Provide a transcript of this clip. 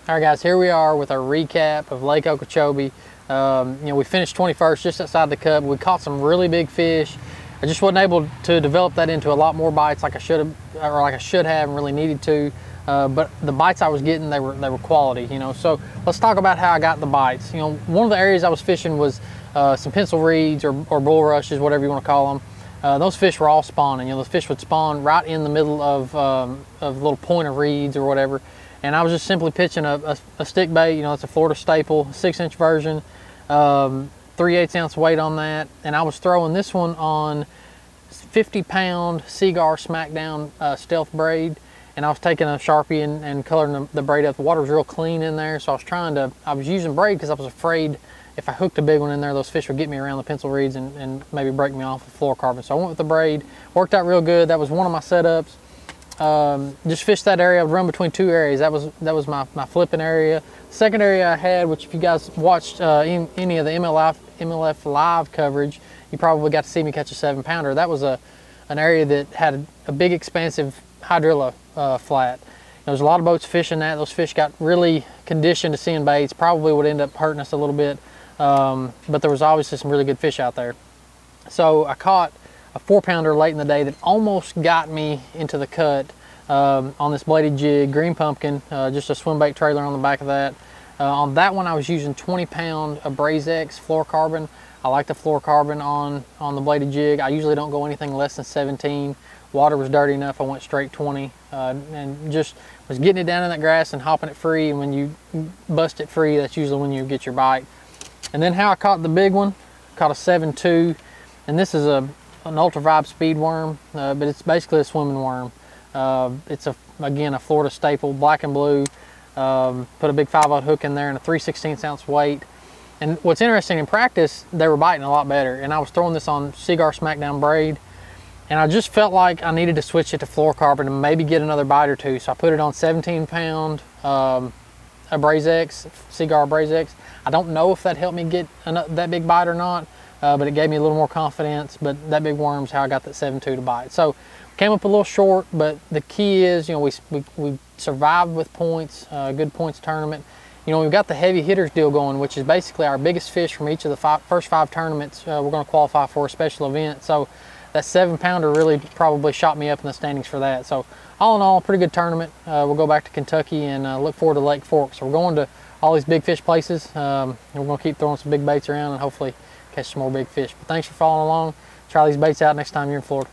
All right, guys, here we are with our recap of Lake Okeechobee. We finished 21st just outside the cut. We caught some really big fish. I just wasn't able to develop that into a lot more bites like I should have, or like I should have and really needed to. But the bites I was getting, they were quality, So let's talk about how I got the bites. One of the areas I was fishing was some pencil reeds or bulrushes, whatever you want to call them. Those fish were all spawning. Those fish would spawn right in the middle of a little point of reeds or whatever. And I was just simply pitching a stick bait. It's a Florida staple, 6-inch version, 3/8 ounce weight on that. And I was throwing this one on 50-pound Seagar Smackdown stealth braid. And I was taking a Sharpie and coloring the braid up. The water was real clean in there, so I was using braid because I was afraid if I hooked a big one in there, those fish would get me around the pencil reeds and maybe break me off with fluorocarbon. So I went with the braid, worked out real good. That was one of my setups. Just fished that area. I would run between two areas. That was my flipping area. Second area I had, which if you guys watched any of the MLF live coverage, you probably got to see me catch a 7-pounder. That was an area that had a big expansive hydrilla flat. There was a lot of boats fishing that. Those fish got really conditioned to seeing baits. Probably would end up hurting us a little bit, but there was obviously some really good fish out there. So I caught a 4-pounder late in the day that almost got me into the cut on this bladed jig, green pumpkin, just a swim bait trailer on the back of that. On that one I was using 20-pound Abrazex fluorocarbon. I like the fluorocarbon on the bladed jig. I usually don't go anything less than 17. Water was dirty enough, I went straight 20 and just was getting it down in that grass and hopping it free. And when you bust it free, that's usually when you get your bite. And then how I caught the big one, caught a 7.2, and this is an ultra vibe speed worm, but it's basically a swimming worm. It's again a Florida staple, black and blue. Put a big 5/0 hook in there and a 3/16 ounce weight. And what's interesting, in practice they were biting a lot better, and I was throwing this on Seagar Smackdown braid, and I just felt like I needed to switch it to fluorocarbon and maybe get another bite or two. So I put it on 17-pound Abrazex, Seagar Abrazex. I don't know if that helped me get that big bite or not, but it gave me a little more confidence. But that big worm's how I got that 7.2 to bite. So came up a little short, but the key is, we survived with points, good points tournament. We've got the heavy hitters deal going, which is basically our biggest fish from each of the first 5 tournaments we're going to qualify for a special event. So that 7-pounder really probably shot me up in the standings for that. So all in all, pretty good tournament. We'll go back to Kentucky and look forward to Lake Fork. So we're going to all these big fish places. We're going to keep throwing some big baits around and hopefully catch some more big fish. But thanks for following along. Try these baits out next time you're in Florida.